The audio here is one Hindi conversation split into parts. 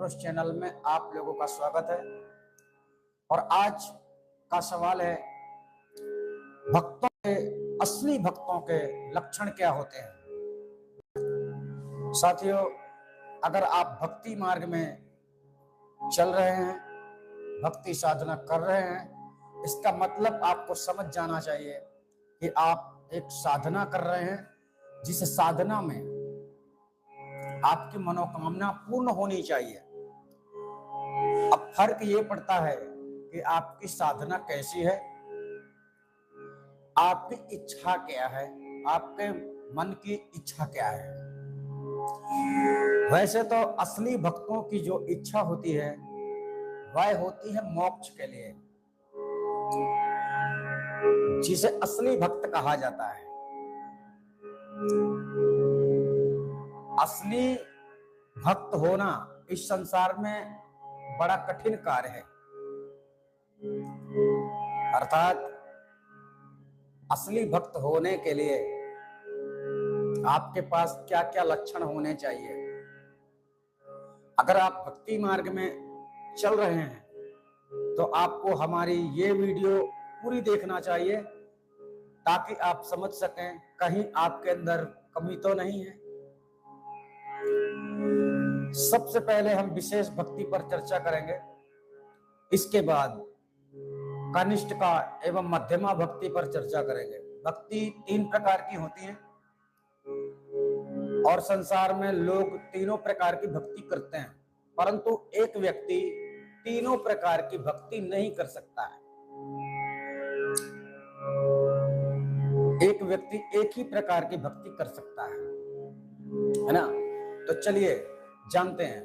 पुरुष चैनल में आप लोगों का स्वागत है। और आज का सवाल है, भक्तों के असली भक्तों के लक्षण क्या होते हैं। साथियों, अगर आप भक्ति मार्ग में चल रहे हैं, भक्ति साधना कर रहे हैं, इसका मतलब आपको समझ जाना चाहिए कि आप एक साधना कर रहे हैं, जिस साधना में आपकी मनोकामना पूर्ण होनी चाहिए। अब फर्क ये पड़ता है कि आपकी साधना कैसी है, आपकी इच्छा क्या है, आपके मन की इच्छा क्या है। वैसे तो असली भक्तों की जो इच्छा होती है वह होती है मोक्ष के लिए, जिसे असली भक्त कहा जाता है। असली भक्त होना इस संसार में बड़ा कठिन कार्य है। अर्थात असली भक्त होने के लिए आपके पास क्या क्या लक्षण होने चाहिए। अगर आप भक्ति मार्ग में चल रहे हैं तो आपको हमारी ये वीडियो पूरी देखना चाहिए, ताकि आप समझ सकें कहीं आपके अंदर कमी तो नहीं है। सबसे पहले हम विशेष भक्ति पर चर्चा करेंगे, इसके बाद कनिष्ठ का एवं मध्यमा भक्ति पर चर्चा करेंगे। भक्ति 3 प्रकार की होती है और संसार में लोग तीनों प्रकार की भक्ति करते हैं, परंतु एक व्यक्ति तीनों प्रकार की भक्ति नहीं कर सकता है। एक व्यक्ति एक ही प्रकार की भक्ति कर सकता है ना। तो चलिए जानते हैं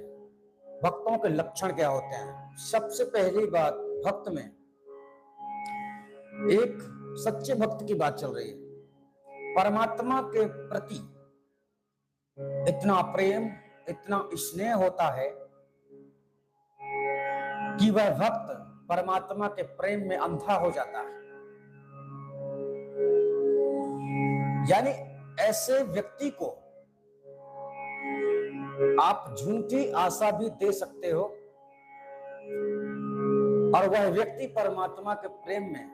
भक्तों के लक्षण क्या होते हैं। सबसे पहली बात, भक्त में एक सच्चे भक्त की बात चल रही है। परमात्मा के प्रति इतना प्रेम, इतना स्नेह होता है कि वह भक्त परमात्मा के प्रेम में अंधा हो जाता है। यानी ऐसे व्यक्ति को आप झूठी आशा भी दे सकते हो और वह व्यक्ति परमात्मा के प्रेम में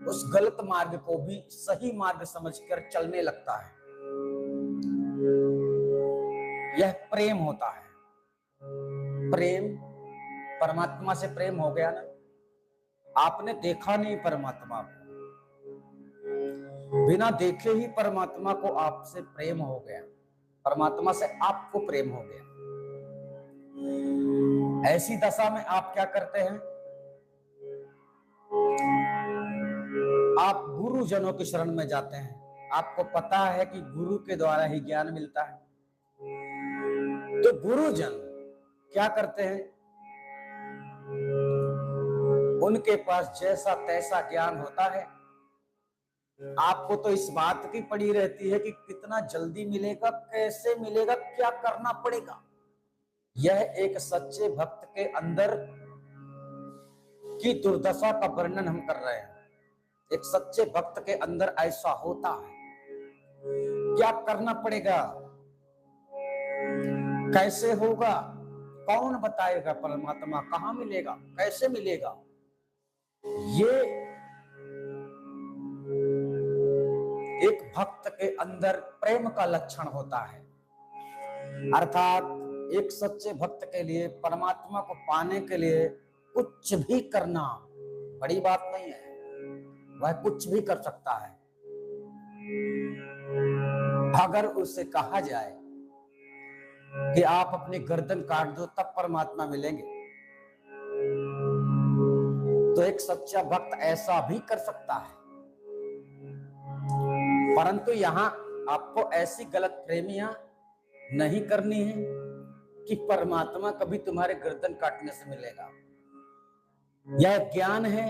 उस गलत मार्ग को भी सही मार्ग समझकर चलने लगता है। यह प्रेम होता है। प्रेम, परमात्मा से प्रेम हो गया ना। आपने देखा नहीं परमात्मा को, बिना देखे ही परमात्मा को आपसे प्रेम हो गया, परमात्मा से आपको प्रेम हो गया। ऐसी दशा में आप क्या करते हैं, आप गुरुजनों की शरण में जाते हैं। आपको पता है कि गुरु के द्वारा ही ज्ञान मिलता है, तो गुरुजन क्या करते हैं, उनके पास जैसा तैसा ज्ञान होता है। आपको तो इस बात की पड़ी रहती है कि कितना जल्दी मिलेगा, कैसे मिलेगा, क्या करना पड़ेगा। यह एक सच्चे भक्त के अंदर की दुर्दशा का वर्णन हम कर रहे हैं। एक सच्चे भक्त के अंदर ऐसा होता है। क्या करना पड़ेगा, कैसे होगा, कौन बताएगा, परमात्मा कहाँ मिलेगा, कैसे मिलेगा। ये एक भक्त के अंदर प्रेम का लक्षण होता है। अर्थात एक सच्चे भक्त के लिए परमात्मा को पाने के लिए कुछ भी करना बड़ी बात नहीं है। वह कुछ भी कर सकता है। अगर उससे कहा जाए कि आप अपनी गर्दन काट दो तब परमात्मा मिलेंगे, तो एक सच्चा भक्त ऐसा भी कर सकता है। परंतु यहां आपको ऐसी गलत प्रेमियां नहीं करनी है कि परमात्मा कभी तुम्हारे गर्दन काटने से मिलेगा। यह ज्ञान है।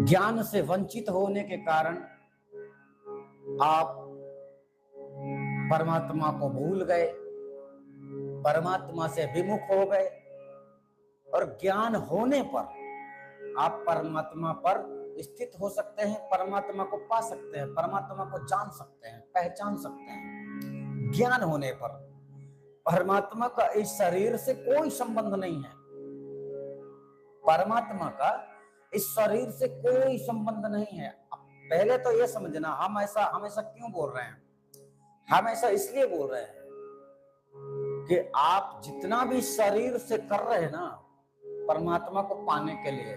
ज्ञान से वंचित होने के कारण आप परमात्मा को भूल गए, परमात्मा से विमुख हो गए, और ज्ञान होने पर आप परमात्मा पर स्थित हो सकते हैं, परमात्मा को पा सकते हैं, परमात्मा को जान सकते हैं, पहचान सकते हैं ज्ञान होने पर। परमात्मा का इस शरीर से कोई संबंध नहीं है। परमात्मा का इस शरीर से कोई संबंध नहीं है। पहले तो ये समझना, हम ऐसा हमेशा क्यों बोल रहे हैं? हम ऐसा इसलिए बोल रहे हैं कि आप जितना भी शरीर से कर रहे हैं ना, परमात्मा को पाने के लिए,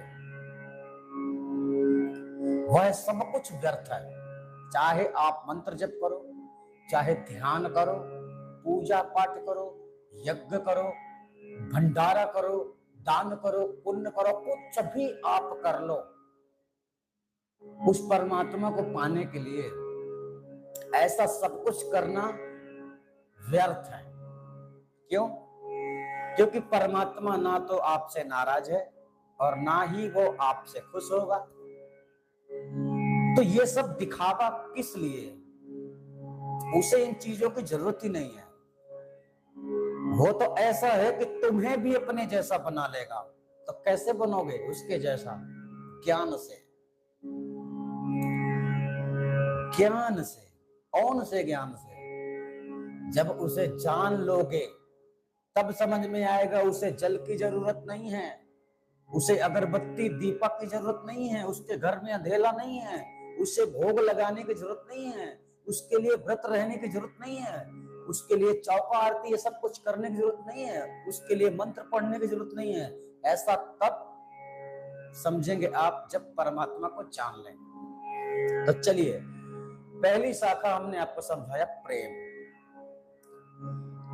वह सब कुछ व्यर्थ है। चाहे आप मंत्र जप करो, चाहे ध्यान करो, पूजा पाठ करो, यज्ञ करो, भंडारा करो, दान करो, पुण्य करो, कुछ भी आप कर लो, उस परमात्मा को पाने के लिए ऐसा सब कुछ करना व्यर्थ है। क्यों? क्योंकि परमात्मा ना तो आपसे नाराज है और ना ही वो आपसे खुश होगा। तो ये सब दिखावा किस लिए? उसे इन चीजों की जरूरत ही नहीं है। वो तो ऐसा है कि तुम्हें भी अपने जैसा बना लेगा। तो कैसे बनोगे उसके जैसा? ज्ञान से। ज्ञान से। कौन से ज्ञान से? जब उसे जान लोगे तब समझ में आएगा उसे जल की जरूरत नहीं है, उसे अगरबत्ती दीपक की जरूरत नहीं है, उसके घर में अंधेला नहीं है, उसे भोग लगाने की जरूरत नहीं है, उसके लिए व्रत रहने की जरूरत नहीं है, उसके लिए चौका आरती ये सब कुछ करने की जरूरत नहीं है, उसके लिए मंत्र पढ़ने की जरूरत नहीं है। ऐसा तब समझेंगे आप जब परमात्मा को जान लेंगे। तो चलिए, पहली शाखा हमने आपको समझाया प्रेम।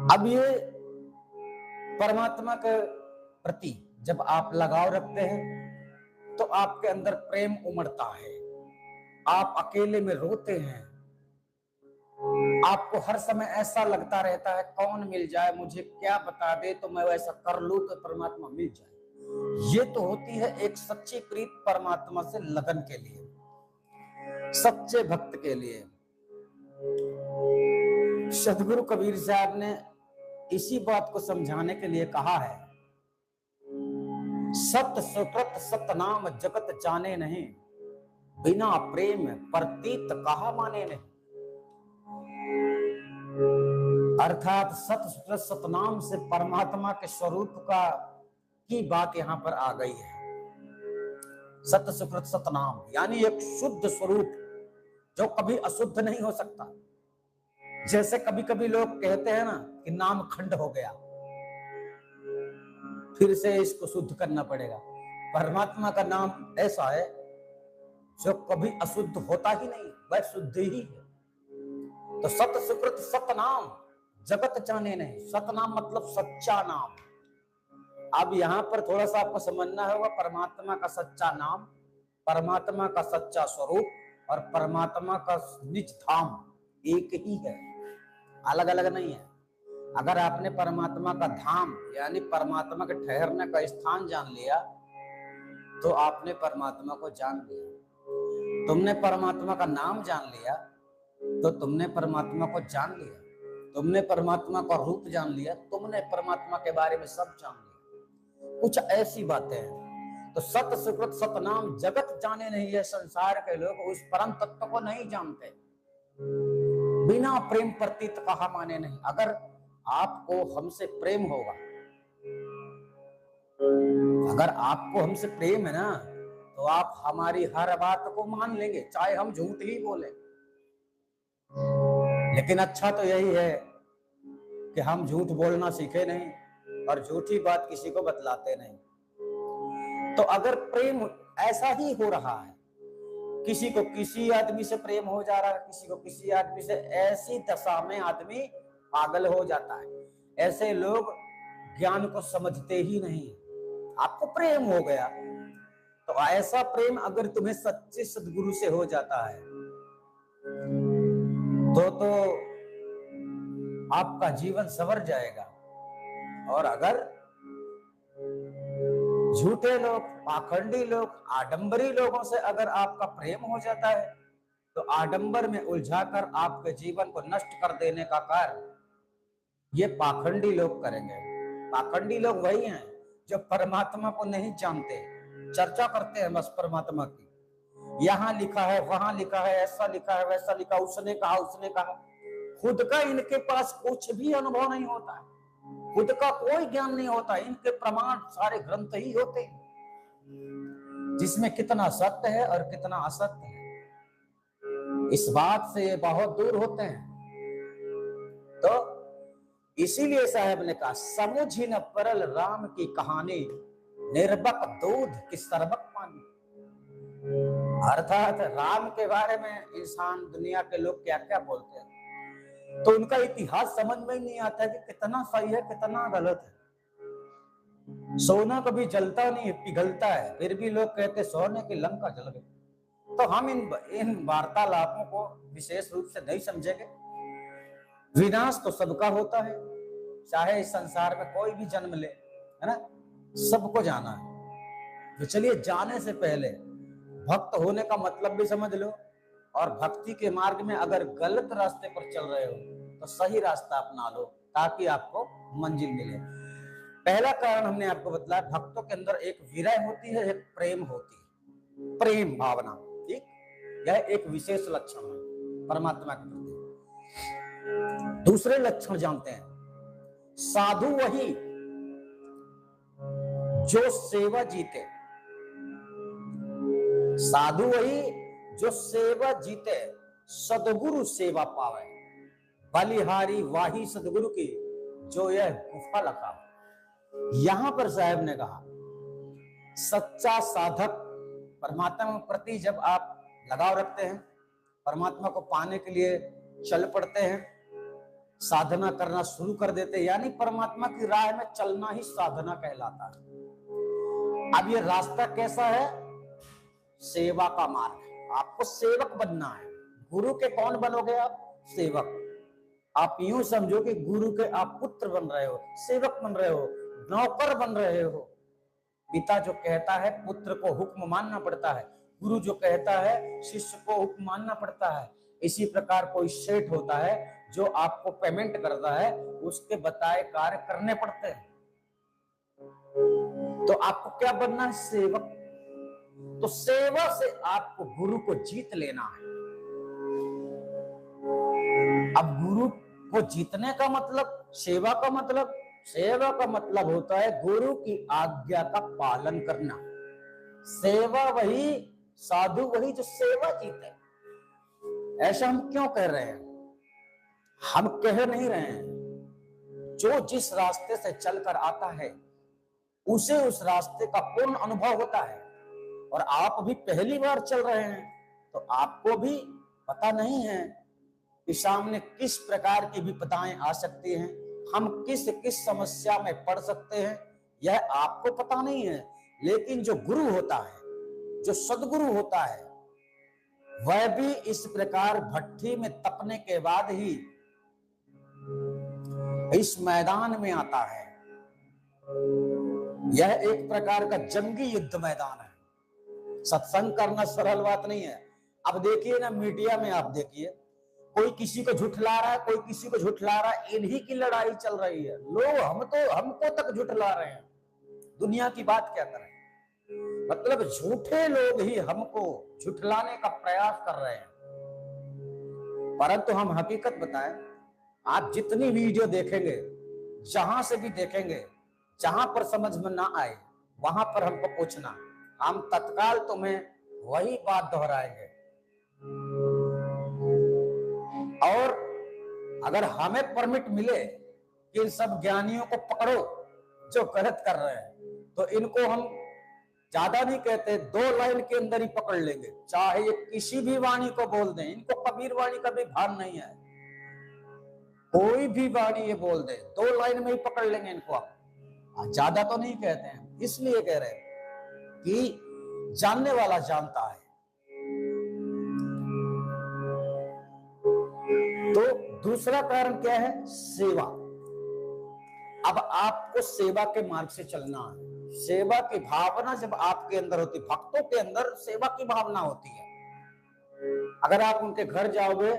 अब ये परमात्मा के प्रति जब आप लगाव रखते हैं तो आपके अंदर प्रेम उमड़ता है। आप अकेले में रोते हैं, आपको हर समय ऐसा लगता रहता है कौन मिल जाए, मुझे क्या बता दे तो मैं वैसा कर लूं तो परमात्मा मिल जाए। ये तो होती है एक सच्ची प्रीत परमात्मा से लगन के लिए, सच्चे भक्त के लिए। सदगुरु कबीर साहब ने इसी बात को समझाने के लिए कहा है, सत सुकृत सतनाम जगत जाने नहीं, बिना प्रेम प्रतीत कहा माने नहीं। अर्थात सत सुकृत सतनाम से परमात्मा के स्वरूप का की बात यहां पर आ गई है। सत सुकृत सतनाम यानी एक शुद्ध स्वरूप जो कभी अशुद्ध नहीं हो सकता। जैसे कभी कभी लोग कहते हैं ना कि नाम खंड हो गया, फिर से इसको शुद्ध करना पड़ेगा। परमात्मा का नाम ऐसा है जो कभी अशुद्ध होता ही नहीं, वह शुद्ध ही है। तो सत सुकृत सतनाम जगत जाने नहीं। सतनाम मतलब सच्चा नाम। अब यहां पर थोड़ा सा आपको समझना होगा, परमात्मा का सच्चा नाम, परमात्मा का सच्चा स्वरूप और परमात्मा का निज धाम एक ही है, अलग अलग नहीं है। अगर आपने परमात्मा का धाम यानी परमात्मा के ठहरने का स्थान जान लिया तो आपने परमात्मा को जान लिया। तुमने परमात्मा का नाम जान लिया तो तुमने परमात्मा को जान लिया। तुमने परमात्मा का रूप जान लिया, तुमने परमात्मा के बारे में सब जान लिया। कुछ ऐसी बातें हैं। तो सत सुकृत सतनाम जगत जाने नहीं है। संसार के लोग उस परम तत्व को नहीं जानते। बिना प्रेम प्रतीत कहा माने नहीं। अगर आपको हमसे प्रेम होगा, अगर आपको हमसे प्रेम है ना, तो आप हमारी हर बात को मान लेंगे, चाहे हम झूठ ही बोले। लेकिन अच्छा तो यही है कि हम झूठ बोलना सीखे नहीं और झूठी बात किसी को बतलाते नहीं। तो अगर प्रेम ऐसा ही हो रहा है, किसी को किसी आदमी से प्रेम हो जा रहा है, किसी को किसी आदमी से, ऐसी दशा में आदमी पागल हो जाता है। ऐसे लोग ज्ञान को समझते ही नहीं। आपको प्रेम हो गया तो ऐसा प्रेम अगर तुम्हें सच्चे सदगुरु से हो जाता है तो आपका जीवन संवर जाएगा। और अगर झूठे लोग, पाखंडी लोग, आडंबरी लोगों से अगर आपका प्रेम हो जाता है तो आडंबर में उलझाकर आपके जीवन को नष्ट कर देने का कार्य ये पाखंडी लोग करेंगे। पाखंडी लोग वही हैं जो परमात्मा को नहीं जानते, चर्चा करते हैं बस परमात्मा की। यहाँ लिखा है, वहां लिखा है, ऐसा लिखा है, वैसा लिखा, उसने कहा, उसने कहा। खुद का इनके पास कुछ भी अनुभव नहीं होता है। खुद का कोई ज्ञान नहीं होता, इनके प्रमाण सारे ग्रंथ ही होते हैं, जिसमें कितना सत्य है और कितना असत्य है, इस बात से ये बहुत दूर होते हैं। तो इसीलिए साहब ने कहा, समुझी न परल राम की कहानी, निर्बक दूध की सरबक पानी। अर्थात राम के बारे में इंसान, दुनिया के लोग क्या क्या बोलते हैं, तो उनका इतिहास समझ में ही नहीं आता है कि कितना सही है कितना गलत है। सोना कभी जलता नहीं, पिघलता है, फिर भी लोग कहते सोने की लंका जल गई। तो हम इन वार्तालापों को विशेष रूप से नहीं समझेंगे। विनाश तो सबका होता है, चाहे इस संसार में कोई भी जन्म ले, है ना, सबको जाना है। तो चलिए, जाने से पहले भक्त होने का मतलब भी समझ लो, और भक्ति के मार्ग में अगर गलत रास्ते पर चल रहे हो तो सही रास्ता अपना लो, ताकि आपको मंजिल मिले। पहला कारण हमने आपको बताया, भक्तों के अंदर एक विरह होती है, एक प्रेम होती है, प्रेम भावना, ठीक, यह एक विशेष लक्षण है परमात्मा के प्रति। दूसरे लक्षण जानते हैं, साधु वही जो सेवा जीते, साधु वही जो सेवा जीते, सदगुरु सेवा पावे, बलिहारी वाही सदगुरु की, जो यह गुफा लगा। यहां पर साहब ने कहा, सच्चा साधक परमात्मा के प्रति जब आप लगाव रखते हैं, परमात्मा को पाने के लिए चल पड़ते हैं, साधना करना शुरू कर देते हैं, यानी परमात्मा की राह में चलना ही साधना कहलाता है। अब ये रास्ता कैसा है? सेवा का मार्ग है। आपको सेवक बनना है। गुरु के कौन बनोगे आप? सेवक। आप यूं समझो कि गुरु के आप पुत्र बन रहे हो, सेवक बन रहे हो, नौकर बन रहे हो। पिता जो कहता है पुत्र को हुक्म मानना पड़ता है, गुरु जो कहता है शिष्य को हुक्म मानना पड़ता है। इसी प्रकार कोई सेठ होता है जो आपको पेमेंट करता है, उसके बताए कार्य करने पड़ते हैं। तो आपको क्या बनना है? सेवक। तो सेवा से आपको गुरु को जीत लेना है। अब गुरु को जीतने का मतलब, सेवा का मतलब, सेवा का मतलब होता है गुरु की आज्ञा का पालन करना। सेवा वही, साधु वही जो सेवा जीते। ऐसा हम क्यों कह रहे हैं? हम कह नहीं रहे हैं, जो जिस रास्ते से चलकर आता है उसे उस रास्ते का पूर्ण अनुभव होता है। और आप भी पहली बार चल रहे हैं तो आपको भी पता नहीं है कि सामने किस प्रकार की विपदाएं आ सकती हैं, हम किस किस समस्या में पड़ सकते हैं, यह आपको पता नहीं है। लेकिन जो गुरु होता है, जो सदगुरु होता है, वह भी इस प्रकार भट्ठी में तपने के बाद ही इस मैदान में आता है। यह एक प्रकार का जंगी युद्ध मैदान है। सत्संग करना सरल बात नहीं है। अब देखिए ना, मीडिया में आप देखिए, कोई किसी को झुठला रहा है, कोई किसी को झुठला रहा है, इन्हीं की लड़ाई चल रही है। लोग हमको तक झुठला रहे हैं, दुनिया की बात क्या करें। मतलब झूठे लोग ही हमको झुठलाने का प्रयास कर रहे हैं। परंतु हम हकीकत बताएं, आप जितनी वीडियो देखेंगे, जहां से भी देखेंगे, जहां पर समझ में ना आए वहां पर हमको पूछना, हम तत्काल तुम्हें वही बात दोहराएंगे। और अगर हमें परमिट मिले कि इन सब ज्ञानियों को पकड़ो जो गलत कर रहे हैं, तो इनको हम ज्यादा नहीं कहते, 2 लाइन के अंदर ही पकड़ लेंगे, चाहे ये किसी भी वाणी को बोल दें। इनको कबीर वाणी का भी भान नहीं है, कोई भी वाणी ये बोल दे, 2 लाइन में ही पकड़ लेंगे इनको। आप ज्यादा तो नहीं कहते हैं, इसलिए कह रहे हैं कि जानने वाला जानता है। तो दूसरा कारण क्या है? सेवा। अब आपको सेवा के मार्ग से चलना है। सेवा की भावना जब आपके अंदर होती, भक्तों के अंदर सेवा की भावना होती है। अगर आप उनके घर जाओगे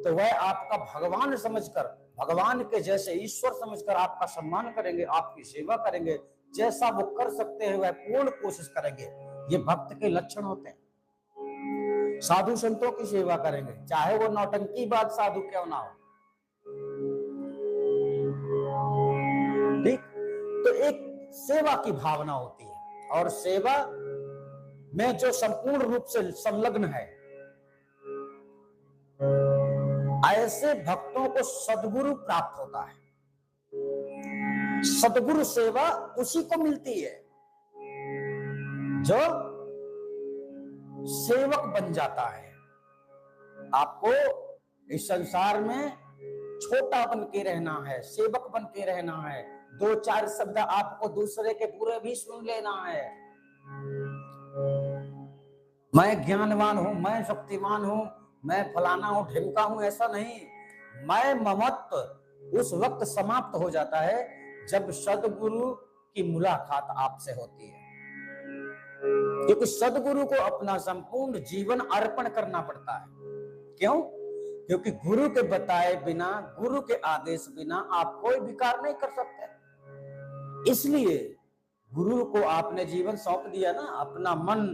तो वह आपका भगवान समझकर, भगवान के जैसे ईश्वर समझकर आपका सम्मान करेंगे, आपकी सेवा करेंगे। जैसा वो कर सकते हैं वह पूर्ण कोशिश करेंगे। ये भक्त के लक्षण होते हैं। साधु संतों की सेवा करेंगे, चाहे वो नौटंकी बात साधु क्यों ना हो। सेवा की भावना होती है, और सेवा में जो संपूर्ण रूप से संलग्न है, ऐसे भक्तों को सद्गुरु प्राप्त होता है। सद्गुरु सेवा उसी को मिलती है जो सेवक बन जाता है। आपको इस संसार में छोटा बन के रहना है, सेवक बन के रहना है। दो चार शब्द आपको दूसरे के पूरे भी सुन लेना है। मैं ज्ञानवान हूं, मैं शक्तिमान हूं, मैं फलाना हूं, ढिमका हूं, ऐसा नहीं। मैं ममत्व उस वक्त समाप्त हो जाता है जब सद्गुरु की मुलाकात आपसे होती है, क्योंकि सद्गुरु को अपना संपूर्ण जीवन अर्पण करना पड़ता है। क्यों? क्योंकि गुरु के बताए बिना, गुरु के आदेश बिना आप कोई भी कार्य नहीं कर सकते। इसलिए गुरु को आपने जीवन सौंप दिया ना, अपना मन,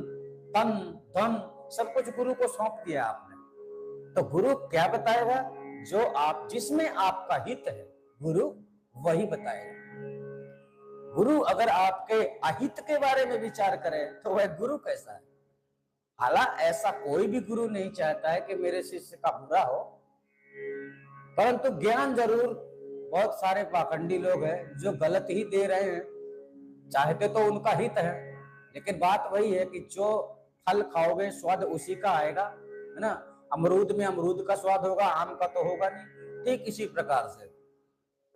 तन, धन सब कुछ गुरु को सौंप दिया आपने, तो गुरु क्या बताएगा? जो आप, जिसमें आपका हित है, गुरु वही बताएगा। गुरु अगर आपके अहित के बारे में विचार करे तो वह गुरु कैसा है? हालांकि ऐसा कोई भी गुरु नहीं चाहता है कि मेरे शिष्य का बुरा हो, परंतु ज्ञान जरूर बहुत सारे पाखंडी लोग हैं जो गलत ही दे रहे हैं। चाहते तो उनका हित है, लेकिन बात वही है कि जो फल खाओगे स्वाद उसी का आएगा, है ना। अमरूद में अमरूद का स्वाद होगा, आम का तो होगा नहीं। ठीक इसी प्रकार से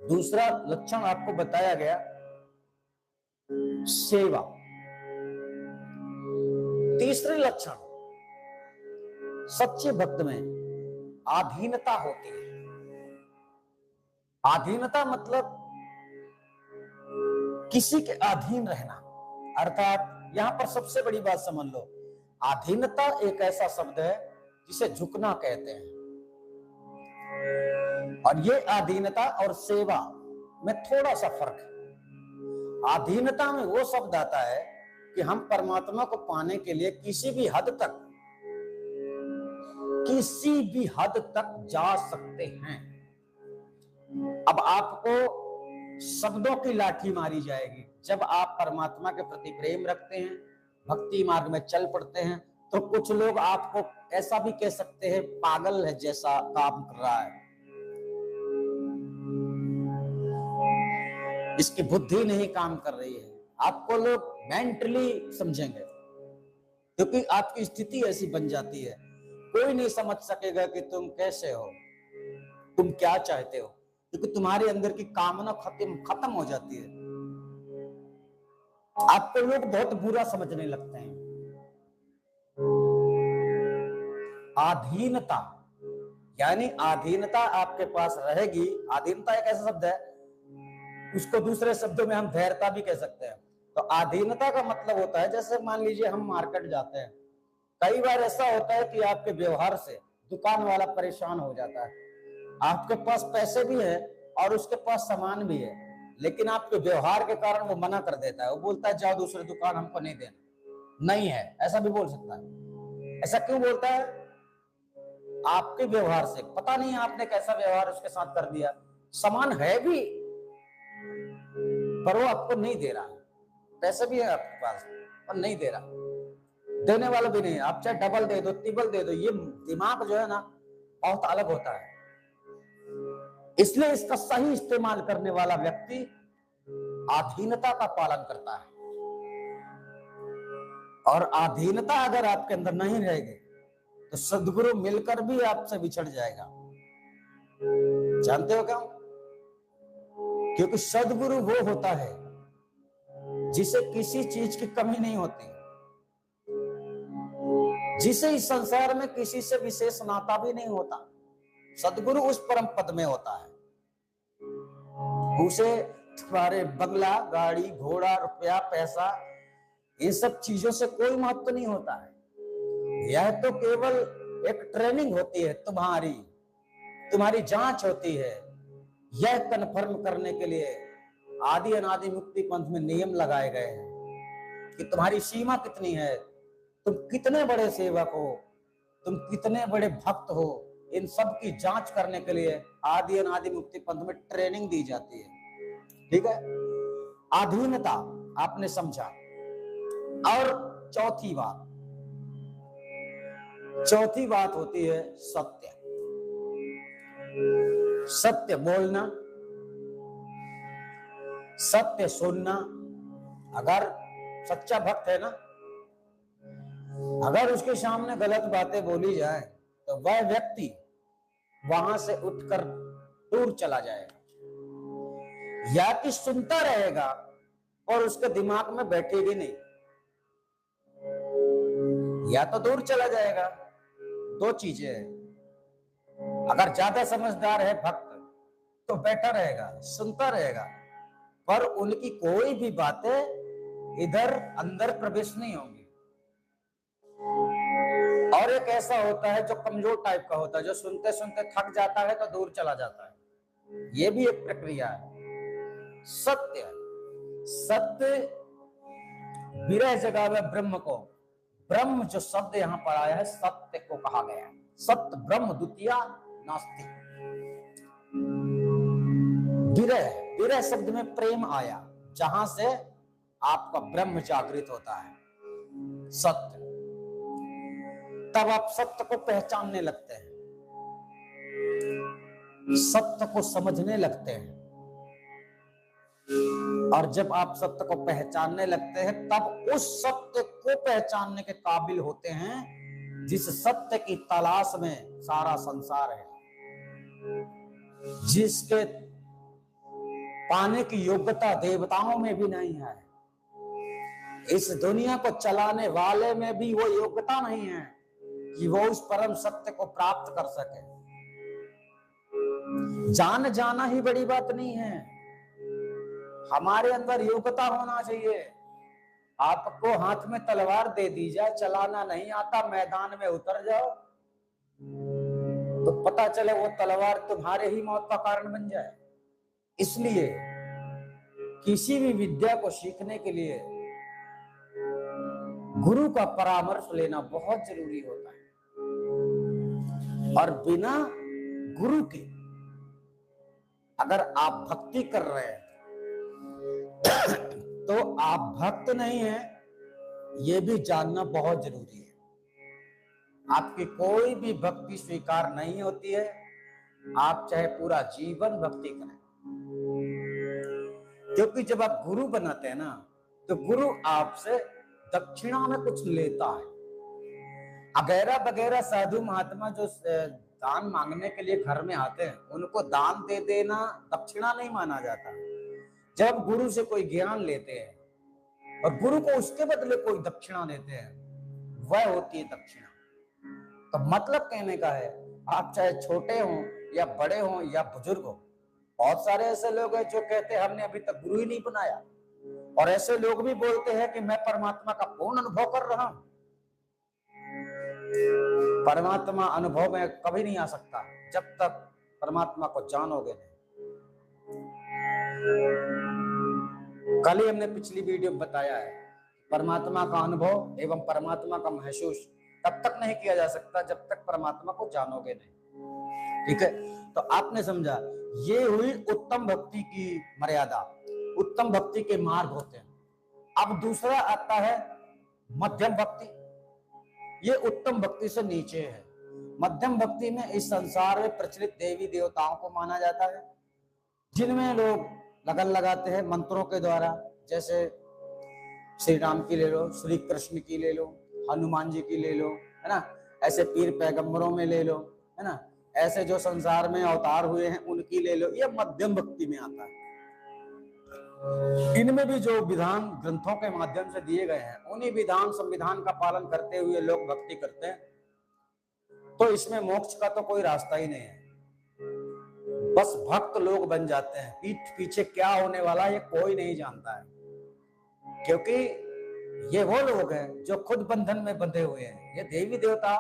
दूसरा लक्षण आपको बताया गया, सेवा। तीसरे लक्षण, सच्चे भक्त में अधीनता होती है। अधीनता मतलब किसी के अधीन रहना, अर्थात यहां पर सबसे बड़ी बात समझ लो, अधीनता एक ऐसा शब्द है जिसे झुकना कहते हैं। और ये अधीनता और सेवा में थोड़ा सा फर्क है। अधीनता में वो शब्द आता है कि हम परमात्मा को पाने के लिए किसी भी हद तक जा सकते हैं। अब आपको शब्दों की लाठी मारी जाएगी जब आप परमात्मा के प्रति प्रेम रखते हैं, भक्ति मार्ग में चल पड़ते हैं, तो कुछ लोग आपको ऐसा भी कह सकते हैं पागल है जैसा काम कर रहा है, इसकी बुद्धि नहीं काम कर रही है। आपको लोग मेंटली समझेंगे, क्योंकि आपकी स्थिति ऐसी बन जाती है। कोई नहीं समझ सकेगा कि तुम कैसे हो, तुम क्या चाहते हो, क्योंकि तुम्हारे अंदर की कामना खत्म हो जाती है। आपको लोग बहुत बुरा समझने लगते हैं। अधीनता यानी अधीनता आपके पास रहेगी। अधीनता एक ऐसा शब्द है, उसको दूसरे शब्दों में हम धैर्यता भी कह सकते हैं। तो अधीनता का मतलब होता है, जैसे मान लीजिए हम मार्केट जाते हैं, कई बार ऐसा होता है कि आपके व्यवहार से दुकान वाला परेशान हो जाता है। आपके पास पैसे भी है और उसके पास सामान भी है, लेकिन आपके व्यवहार के कारण वो मना कर देता है। वो बोलता है जाओ दूसरी दुकान, हमको नहीं देना, नहीं है, ऐसा भी बोल सकता है। ऐसा क्यों बोलता है? आपके व्यवहार से, पता नहीं आपने कैसा व्यवहार उसके साथ कर दिया। सामान है भी पर वो आपको नहीं दे रहा है, पैसे भी है आपके पास और नहीं दे रहा, देने वाला भी नहीं। आप चाहे डबल दे दो, ट्रिपल दे दो, ये दिमाग जो है ना बहुत अलग होता है। इसलिए इसका सही इस्तेमाल करने वाला व्यक्ति अधीनता का पालन करता है। और अधीनता अगर आपके अंदर नहीं रहेगी तो सद्गुरु मिलकर भी आपसे बिछड़ जाएगा। जानते हो क्यों? क्योंकि सद्गुरु वो होता है जिसे किसी चीज की कमी नहीं होती, जिसे इस संसार में किसी से विशेष नाता भी नहीं होता। सद्गुरु उस परम पद में होता है, उसे तुम्हारे बंगला, गाड़ी, घोड़ा, रुपया, पैसा, इन सब चीजों से कोई महत्व नहीं होता है। यह तो केवल एक ट्रेनिंग होती है, तुम्हारी जांच होती है। यह कन्फर्म करने के लिए आदि अनादि मुक्ति पंथ में नियम लगाए गए हैं कि तुम्हारी सीमा कितनी है, तुम कितने बड़े सेवक हो, तुम कितने बड़े भक्त हो। इन सब की जांच करने के लिए आदि अनादि मुक्ति पंथ में ट्रेनिंग दी जाती है। ठीक है। अधीनता आपने समझा। और चौथी बात होती है सत्य। सत्य बोलना, सत्य सुनना। अगर सच्चा भक्त है ना, अगर उसके सामने गलत बातें बोली जाए तो वह व्यक्ति वहां से उठकर दूर चला जाएगा, या कि सुनता रहेगा और उसके दिमाग में बैठेगी नहीं, या तो दूर चला जाएगा। दो चीजें हैं। अगर ज्यादा समझदार है भक्त तो बैठा रहेगा, सुनता रहेगा, पर उनकी कोई भी बातें इधर अंदर प्रवेश नहीं होंगी। और एक ऐसा होता है जो कमजोर टाइप का होता है, जो सुनते सुनते थक जाता है तो दूर चला जाता है। ये भी एक प्रक्रिया है। सत्य, सत्य विरह जगह में ब्रह्म को, ब्रह्म जो शब्द यहां पर आया है सत्य को कहा गया। सत्य ब्रह्म द्वितीया नास्ति। विरह, विरह शब्द में प्रेम आया, जहां से आपका ब्रह्म जागृत होता है। सत्य, तब आप सत्य को पहचानने लगते हैं, सत्य को समझने लगते हैं। और जब आप सत्य को पहचानने लगते हैं तब उस सत्य को पहचानने के काबिल होते हैं जिस सत्य की तलाश में सारा संसार है, जिसके पाने की योग्यता देवताओं में भी नहीं है, इस दुनिया को चलाने वाले में भी वो योग्यता नहीं है कि वो उस परम सत्य को प्राप्त कर सके। जान जाना ही बड़ी बात नहीं है, हमारे अंदर योग्यता होना चाहिए। आपको हाथ में तलवार दे दी जाए, चलाना नहीं आता, मैदान में उतर जाओ तो पता चले वो तलवार तुम्हारे ही मौत का कारण बन जाए। इसलिए किसी भी विद्या को सीखने के लिए गुरु का परामर्श लेना बहुत जरूरी होता है। और बिना गुरु के अगर आप भक्ति कर रहे हैं तो आप भक्त नहीं हैं, ये भी जानना बहुत जरूरी है। आपकी कोई भी भक्ति स्वीकार नहीं होती है, आप चाहे पूरा जीवन भक्ति करें। क्योंकि जब आप गुरु बनाते हैं ना, तो गुरु आपसे दक्षिणा में कुछ लेता है। अगैरा बगैरा साधु महात्मा जो दान मांगने के लिए घर में आते हैं, उनको दान दे देना दक्षिणा नहीं माना जाता। जब गुरु से कोई ज्ञान लेते हैं और गुरु को उसके बदले कोई दक्षिणा देते हैं, वह होती है दक्षिणा। तो मतलब कहने का है, आप चाहे छोटे हों या बड़े हों या बुजुर्ग हो, बहुत सारे ऐसे लोग हैं जो कहते हैं हमने अभी तक गुरु ही नहीं बनाया, और ऐसे लोग भी बोलते हैं कि मैं परमात्मा का पूर्ण अनुभव कर रहा हूं। परमात्मा अनुभव में कभी नहीं आ सकता जब तक परमात्मा को जानोगे नहीं। कल ही हमने पिछली वीडियो में बताया है, परमात्मा का अनुभव एवं परमात्मा का महसूस तब तक नहीं किया जा सकता जब तक परमात्मा को जानोगे नहीं। ठीक है, तो आपने समझा, ये हुई उत्तम भक्ति की मर्यादा, उत्तम भक्ति के मार्ग होते हैं। अब दूसरा आता है मध्यम भक्ति। ये उत्तम भक्ति से नीचे है। मध्यम भक्ति में इस संसार में प्रचलित देवी देवताओं को माना जाता है, जिनमें लोग लगन लगाते हैं मंत्रों के द्वारा। जैसे श्री राम की ले लो, श्री कृष्ण की ले लो, हनुमान जी की ले लो, है ना, ऐसे पीर पैगंबरों में ले लो, है ना, ऐसे जो संसार में अवतार हुए हैं उनकी ले लो। ये मध्यम भक्ति में आता है। इनमें भी जो विधान ग्रंथों के माध्यम से दिए गए हैं, उन्हीं विधान संविधान का पालन करते हुए लोग भक्ति करते हैं, तो इसमें मोक्ष का तो कोई रास्ता ही नहीं है। बस भक्त लोग बन जाते हैं, पीठ पीछे क्या होने वाला है ये कोई नहीं जानता है, क्योंकि ये वो लोग हैं जो खुद बंधन में बंधे हुए हैं। ये देवी देवता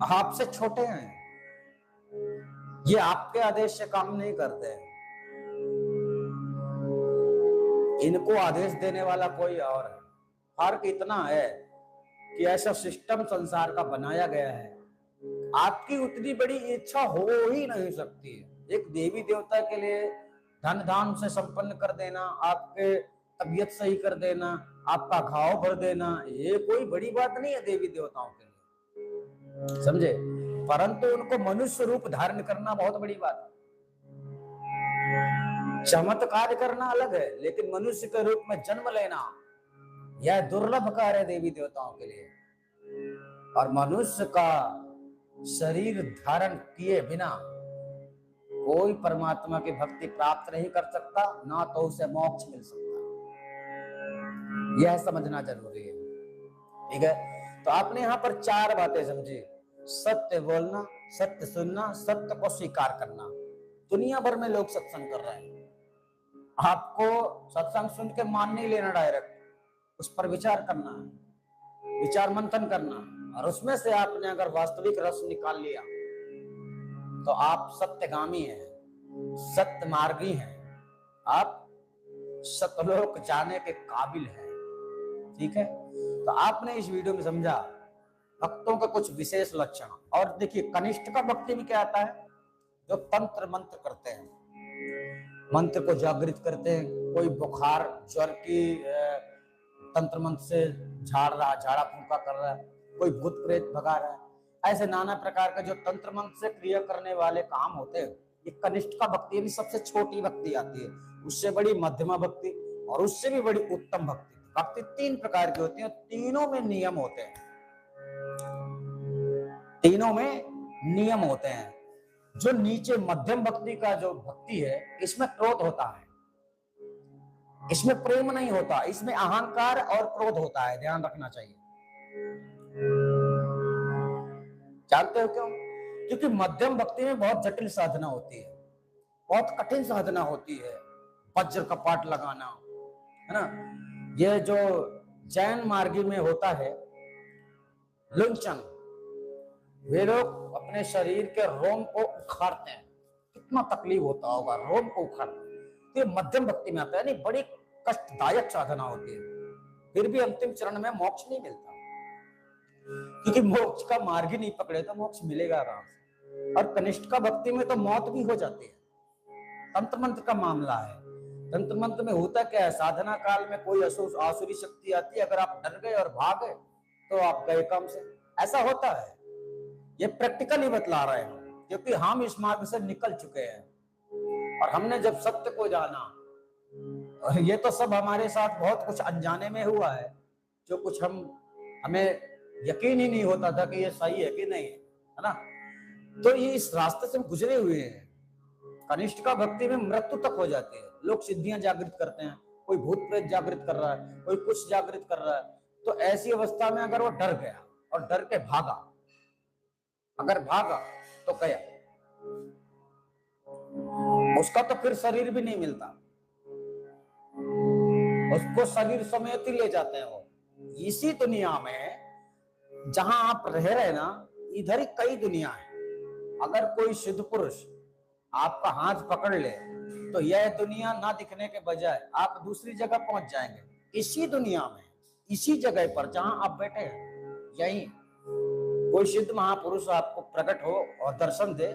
आपसे छोटे हैं, ये आपके आदेश से काम नहीं करते हैं, इनको आदेश देने वाला कोई और है। फर्क इतना है कि ऐसा सिस्टम संसार का बनाया गया है, आपकी उतनी बड़ी इच्छा हो ही नहीं सकती है। एक देवी देवता के लिए धन धान से संपन्न कर देना, आपके तबीयत सही कर देना, आपका घाव भर देना, ये कोई बड़ी बात नहीं है देवी देवताओं के लिए, समझे। परंतु उनको मनुष्य रूप धारण करना बहुत बड़ी बात है। चमत्कार करना अलग है, लेकिन मनुष्य के रूप में जन्म लेना यह दुर्लभ कार्य है देवी देवताओं के लिए। और मनुष्य का शरीर धारण किए बिना कोई परमात्मा की भक्ति प्राप्त नहीं कर सकता, ना तो उसे मोक्ष मिल सकता। यह समझना जरूरी है, ठीक है। तो आपने यहाँ पर 4 बातें समझी। सत्य बोलना, सत्य सुनना, सत्य को स्वीकार करना। दुनिया भर में लोग सत्संग कर रहे हैं, आपको सत्संग सुन के मान नहीं लेना, डायरेक्ट उस पर विचार करना है, विचार मंथन करना, और उसमें से आपने अगर वास्तविक रस निकाल लिया तो आप सत्यगामी हैं, सत्य मार्गी हैं, आप सतलोक जाने के काबिल हैं, ठीक है। तो आपने इस वीडियो में समझा भक्तों के कुछ विशेष लक्षण। और देखिए कनिष्ठ का भक्ति में क्या आता है, जो तंत्र मंत्र करते हैं, मंत्र को जागृत करते हैं। कोई बुखार ज्वर की तंत्र मंत्र से झाड़ा फूंका कर रहा है, कोई भूत प्रेत भगा रहा है, ऐसे नाना प्रकार के जो तंत्र मंत्र से क्रिया करने वाले काम होते हैं, ये कनिष्ठ का भक्ति भी सबसे छोटी भक्ति आती है। उससे बड़ी मध्यमा भक्ति, और उससे भी बड़ी उत्तम भक्ति। भक्ति 3 प्रकार की होती है, तीनों में नियम होते हैं, तीनों में नियम होते हैं। जो नीचे मध्यम भक्ति का जो भक्ति है, इसमें क्रोध होता है, इसमें प्रेम नहीं होता, इसमें अहंकार और क्रोध होता है, ध्यान रखना चाहिए। जानते हो क्यों? क्योंकि मध्यम भक्ति में बहुत जटिल साधना होती है, बहुत कठिन साधना होती है, वज्र का पाठ लगाना, है ना। ये जो जैन मार्गी में होता है लुंचन, वे लोग अपने शरीर के रोम को उखाड़ते हैं, कितना तकलीफ होता होगा रोम को उखाड़ते। तो ये मध्यम भक्ति में आता है, नहीं बड़ी कष्टदायक साधना होती है, फिर भी अंतिम चरण में मोक्ष नहीं मिलता, क्योंकि मोक्ष का मार्ग ही नहीं पकड़े तो मोक्ष मिलेगा कहां से। और कनिष्ठ का भक्ति में तो मौत भी हो जाती है। तंत्र मंत्र का मामला है, तंत्र मंत्र में होता क्या है, साधना काल में कोई आसुरी शक्ति आती है, अगर आप डर गए और भाग गए तो आप गए काम से, ऐसा होता है। ये प्रैक्टिकली बतला रहे हैं, क्योंकि हम इस मार्ग से निकल चुके हैं, और हमने जब सत्य को जाना, और ये तो सब हमारे साथ बहुत कुछ अनजाने में हुआ है, जो कुछ हमें यकीन ही नहीं होता था कि ये सही है कि नहीं, है ना। तो ये इस रास्ते से गुजरे हुए हैं। कनिष्ठ का भक्ति में मृत्यु तक हो जाती है, लोग सिद्धियां जागृत करते हैं, कोई भूत प्रेत जागृत कर रहा है, कोई कुछ जागृत कर रहा है। तो ऐसी अवस्था में अगर वो डर गया और डर के भागा, अगर भागा तो गया, उसका तो फिर शरीर भी नहीं मिलता, उसको शरीर समेत ही ले जाते हैं वो। इसी दुनिया में जहां आप रह रहे ना, इधर ही कई दुनिया है। अगर कोई सिद्ध पुरुष आपका हाथ पकड़ ले तो यह दुनिया ना दिखने के बजाय आप दूसरी जगह पहुंच जाएंगे, इसी दुनिया में, इसी जगह पर जहां आप बैठे हैं। यही कोई सिद्ध महापुरुष आपको प्रकट हो और दर्शन दे,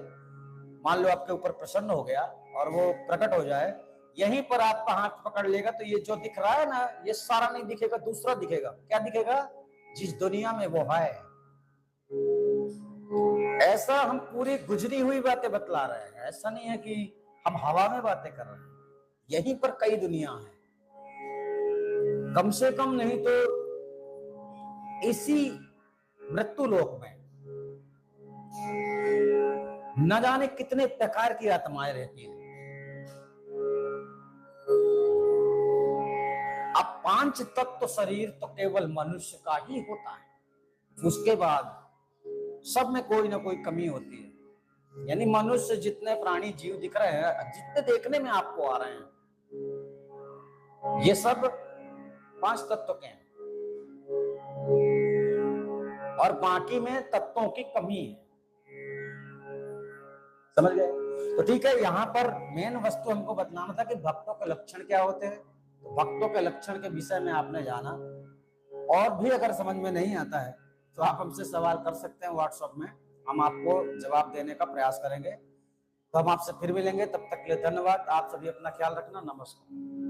मान लो आपके ऊपर प्रसन्न हो गया और वो प्रकट हो जाए, यहीं पर आपका हाथ पकड़ लेगा तो ये जो दिख रहा है ना, ये सारा नहीं दिखेगा, दूसरा दिखेगा। क्या दिखेगा? जिस दुनिया में वो है। ऐसा हम पूरी गुजरी हुई बातें बतला रहे हैं, ऐसा नहीं है कि हम हवा में बातें कर रहे हैं। यहीं पर कई दुनिया है, कम से कम नहीं तो इसी मृत्यु लोक में न जाने कितने प्रकार की आत्माएं रहती हैं। अब 5 तत्व शरीर तो केवल मनुष्य का ही होता है, उसके बाद सब में कोई ना कोई कमी होती है। यानी मनुष्य जितने प्राणी जीव दिख रहे हैं, जितने देखने में आपको आ रहे हैं, ये सब 5 तत्व के हैं, और बाकी में तत्वों की कमी है। समझ गए? तो ठीक है, यहाँ पर मेन वस्तु हमको बतलाना था कि भक्तों के लक्षण क्या होते हैं। तो भक्तों के लक्षण के विषय में आपने जाना, और भी अगर समझ में नहीं आता है तो आप हमसे सवाल कर सकते हैं व्हाट्सएप में, हम आपको जवाब देने का प्रयास करेंगे। तो हम आपसे फिर मिलेंगे, तब तक के लिए धन्यवाद। आप सभी अपना ख्याल रखना। नमस्कार।